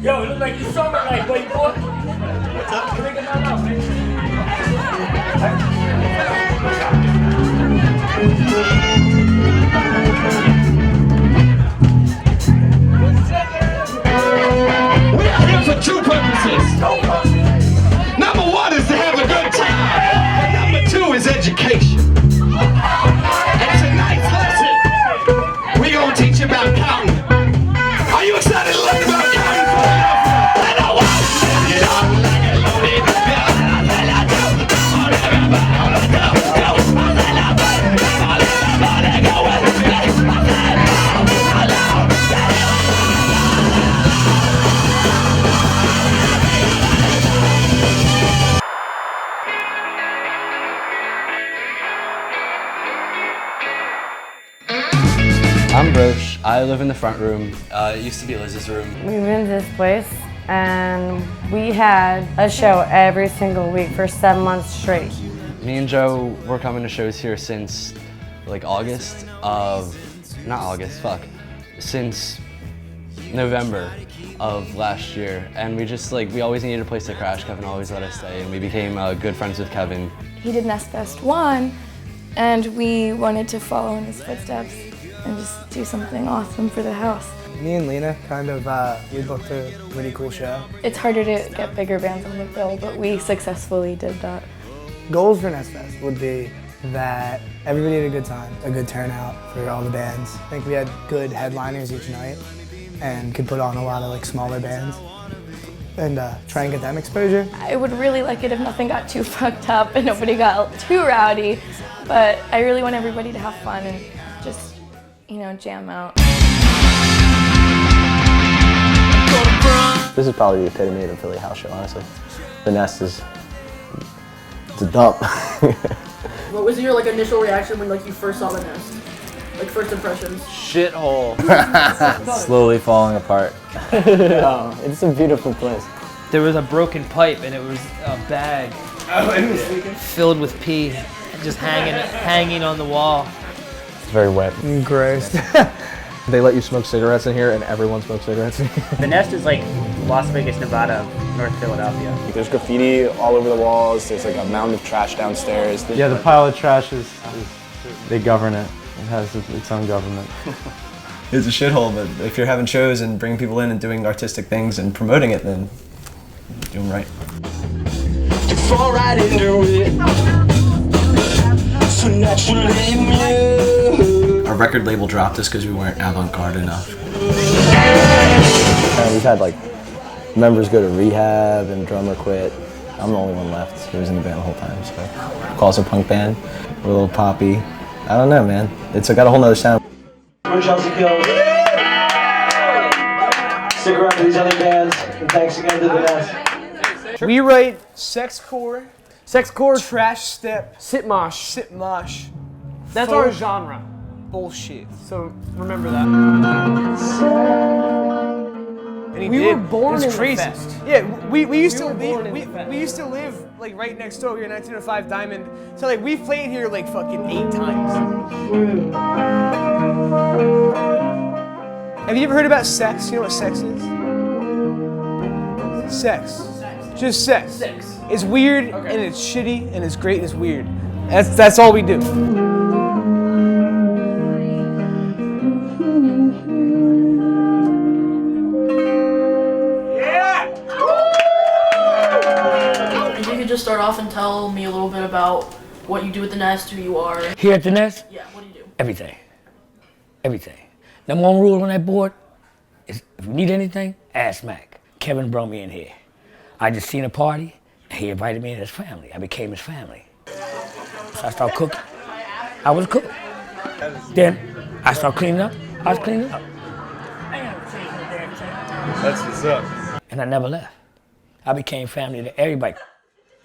Yo, it looks like you summer night, boy. What's up? Drinking that up, man. We are here for two purposes. Number one is to have a good time. And number two is education. And tonight's lesson, we're going to teach you about counting. Are you excited to learn about counting, Philadelphia? I know what. Get on like a loaded gun. I'm Broche. I live in the front room. It used to be Liz's room. We moved into this place and we had a show every single week for 7 months straight. Me and Joe were coming to shows here since like since November of last year. And we always needed a place to crash. Kevin always let us stay and we became good friends with Kevin. He did Nest Fest 1 and we wanted to follow in his footsteps and just do something awesome for the house. Me and Lena we booked a really cool show. It's harder to get bigger bands on the bill, but we successfully did that. Goals for Nest Fest would be that everybody had a good time, a good turnout for all the bands. I think we had good headliners each night and could put on a lot of like smaller bands and try and get them exposure. I would really like it if nothing got too fucked up and nobody got too rowdy, but I really want everybody to have fun and just, jam out. This is probably the epitome of a Philly house show, honestly. The Nest it's a dump. What was your initial reaction when you first saw the Nest? First impressions? Shithole. Slowly falling apart. Oh, it's a beautiful place. There was a broken pipe and it was a bag filled with pee, just hanging on the wall. It's very wet. Gross. They let you smoke cigarettes in here and everyone smokes cigarettes in here. The Nest is like Las Vegas, Nevada, North Philadelphia. There's graffiti all over the walls. There's a mound of trash downstairs. Yeah, the pile of trash they govern it. It has its own government. It's a shithole, but if you're having shows and bringing people in and doing artistic things and promoting it, then you're doing right. You fall right into it. So naturally immune. Our record label dropped us because we weren't avant-garde enough. We've had members go to rehab and drummer quit. I'm the only one left who was in the band the whole time, so call us a punk band. We're a little poppy. I don't know, man. It's got a whole nother sound. We're Chelsea Kills. Stick around for these other bands, and thanks again to the Nest. We write sexcore, trash step, sit mosh. That's our genre. Bullshit. So remember that. And we were born in the fest. Yeah, we used to live right next door. We were 1905 Diamond. So we played here fucking 8 times. Have you ever heard about sex? You know what sex is? Sex. Just sex. It's weird and it's shitty and it's great and it's weird. That's all we do. If you could just start off and tell me a little bit about what you do at the Nest, who you are. Here at the Nest? Yeah, what do you do? Everything. Number one rule on that board is if you need anything, ask Mac. Kevin brought me in here. I just seen a party, and he invited me in his family. I became his family. So I started cooking. I was a cook. Then I started cleaning up. I was cleaning up. That's what's up. And I never left. I became family to everybody.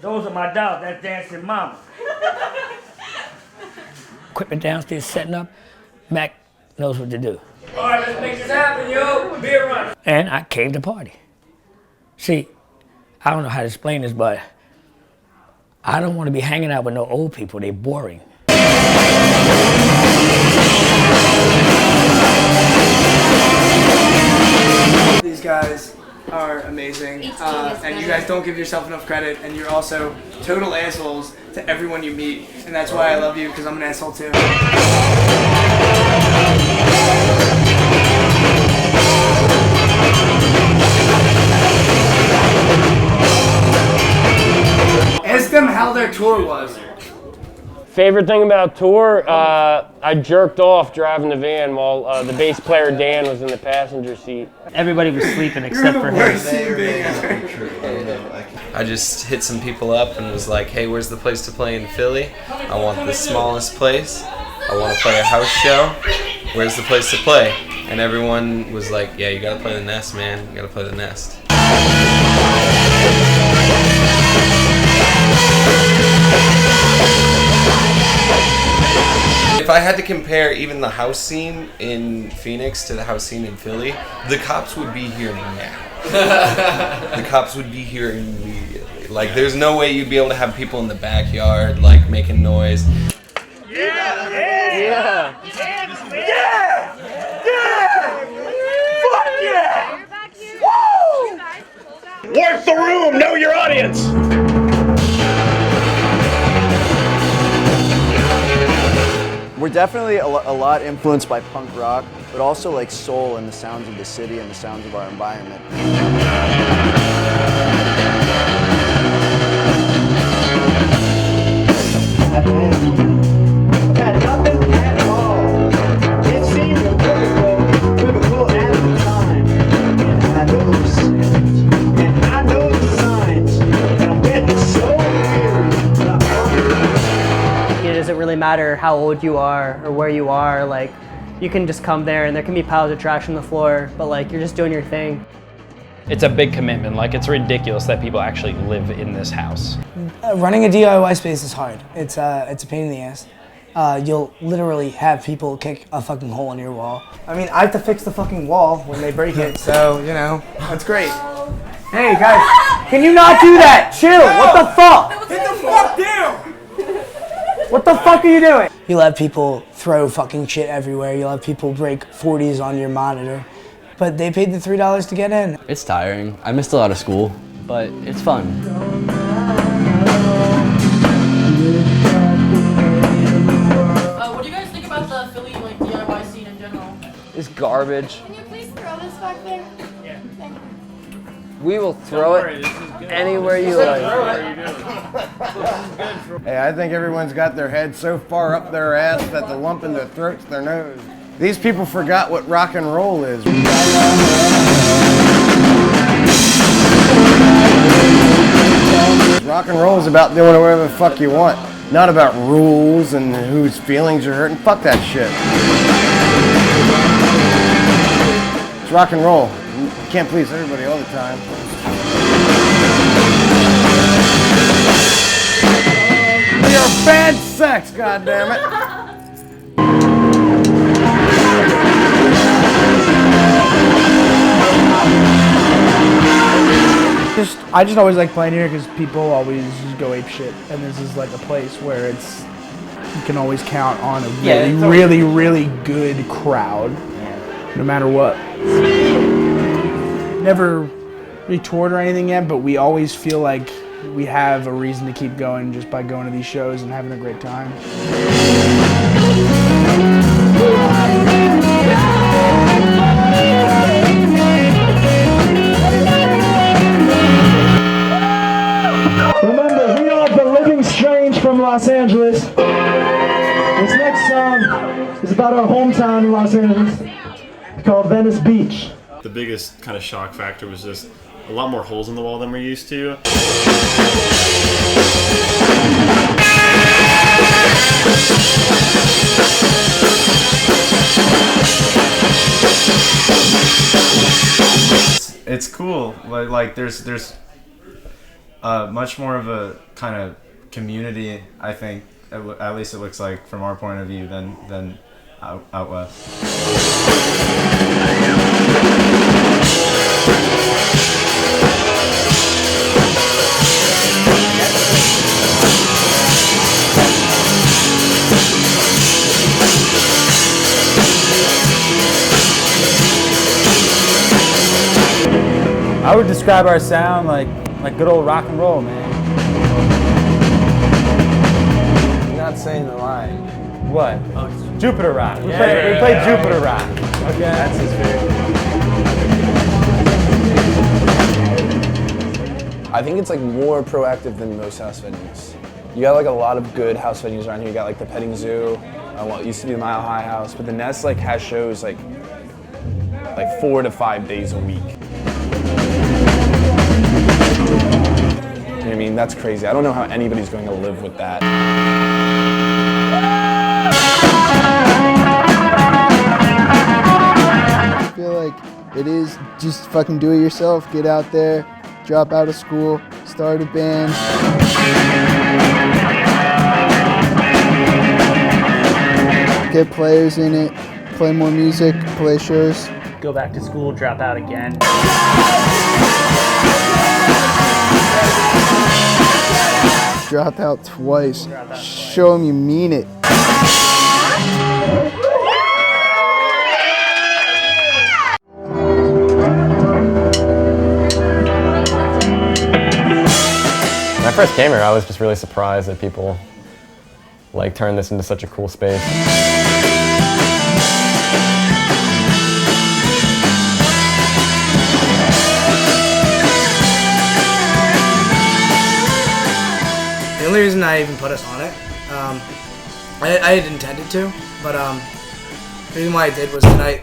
Those are my dogs. That's Dancing Mama. Equipment downstairs setting up. Mac knows what to do. All right, let's make this happen, yo. Beer run. And I came to party. See, I don't know how to explain this, but I don't want to be hanging out with no old people. They're boring. These guys are amazing, and you guys don't give yourself enough credit, and you're also total assholes to everyone you meet, and that's why I love you, because I'm an asshole too. Ask them how their tour was. Favorite thing about tour, I jerked off driving the van while the bass player Dan was in the passenger seat. Everybody was sleeping except for him. I just hit some people up and was like, hey, where's the place to play in Philly? I want the smallest place. I want to play a house show. Where's the place to play? And everyone was like, yeah, you gotta play the Nest, man. You gotta play the Nest. If I had to compare even the house scene in Phoenix to the house scene in Philly, the cops would be here now. The cops would be here immediately. Like, there's no way you'd be able to have people in the backyard, like, making noise. Yeah! Yeah! Yeah! Yeah! Fuck yeah! Woo! Work the room, know your audience! We're definitely a lot influenced by punk rock, but also like soul and the sounds of the city and the sounds of our environment. It doesn't really matter how old you are or where you are, like you can just come there and there can be piles of trash on the floor, but like you're just doing your thing. It's a big commitment. Like, it's ridiculous that people actually live in this house. Running a DIY space is hard. It's a pain in the ass. You'll literally have people kick a fucking hole in your wall. I mean, I have to fix the fucking wall when they break it, so, you know, that's great. Hey, guys, can you not do that? Chill, what the fuck? Get the fuck down! What the fuck are you doing? You'll have people throw fucking shit everywhere. You'll have people break 40s on your monitor. But they paid the $3 to get in. It's tiring. I missed a lot of school, but it's fun. What do you guys think about the Philly like DIY scene in general? It's garbage. Can you please throw this back there? Yeah. Thank you. We will throw it anywhere you like. Hey, I think everyone's got their head so far up their ass that the lump in their throat's their nose. These people forgot what rock and roll is. Rock and roll is about doing whatever the fuck you want, not about rules and whose feelings you're hurting. Fuck that shit. It's rock and roll. You can't please everybody all the time. We are bad sex, goddammit. I just always like playing here because people always just go ape shit, and this is like a place where it's you can always count on a really good crowd, no matter what. Never retoured or anything yet, but we always feel like we have a reason to keep going just by going to these shows and having a great time. Remember, we are the Living Strange from Los Angeles. This next song is about our hometown in Los Angeles. It's called Venice Beach. The biggest kind of shock factor was just a lot more holes in the wall than we're used to. It's cool. Like there's much more of a kind of community, I think. At least it looks like from our point of view than out west. I would describe our sound like good old rock and roll, man. You're not saying the line. What? Oh, Jupiter Rock. We Yeah, played yeah, Jupiter yeah. Rock. Okay. That's his favorite. I think it's like more proactive than most house venues. You got like a lot of good house venues around here. You got like the Petting Zoo, what used to be the Mile High House, but the Nest like has shows like 4 to 5 days a week. You know what I mean? That's crazy. I don't know how anybody's going to live with that. I feel like it is just fucking do it yourself. Get out there, drop out of school, start a band. Get players in it, play more music, play shows. Go back to school, drop out again. Drop out twice. Show them you mean it. When I first came here, I was just really surprised that people like turned this into such a cool space. The only reason I even put us on it, I had intended to, but the reason why I did was tonight.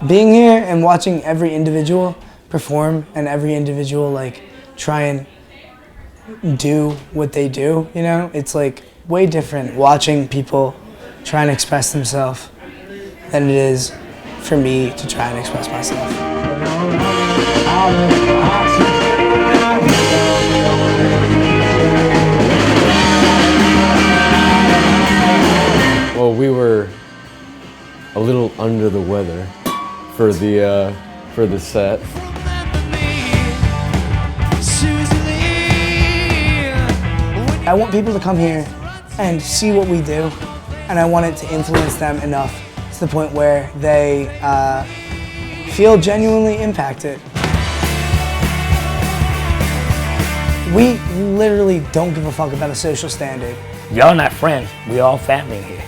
Being here and watching every individual perform and every individual like try and do what they do, you know, it's like way different watching people try and express themselves than it is for me to try and express myself. Well, we were a little under the weather for the set. I want people to come here and see what we do, and I want it to influence them enough to the point where they feel genuinely impacted. We literally don't give a fuck about a social standard. Y'all not friends. We all family in here.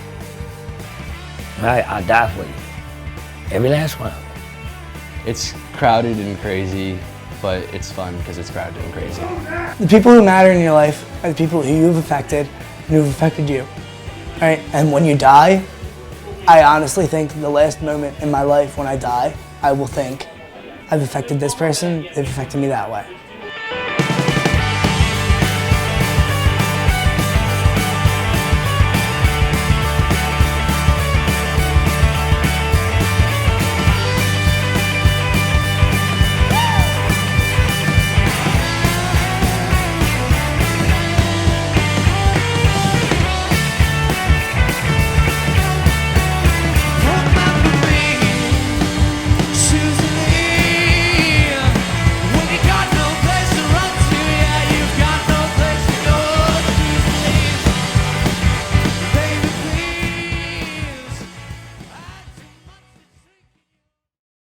I'll die for you. Every last one of them. It's crowded and crazy, but it's fun because it's crowded and crazy. The people who matter in your life are the people who you've affected and who've affected you. All right? And when you die, I honestly think the last moment in my life when I die, I will think, I've affected this person, they've affected me that way.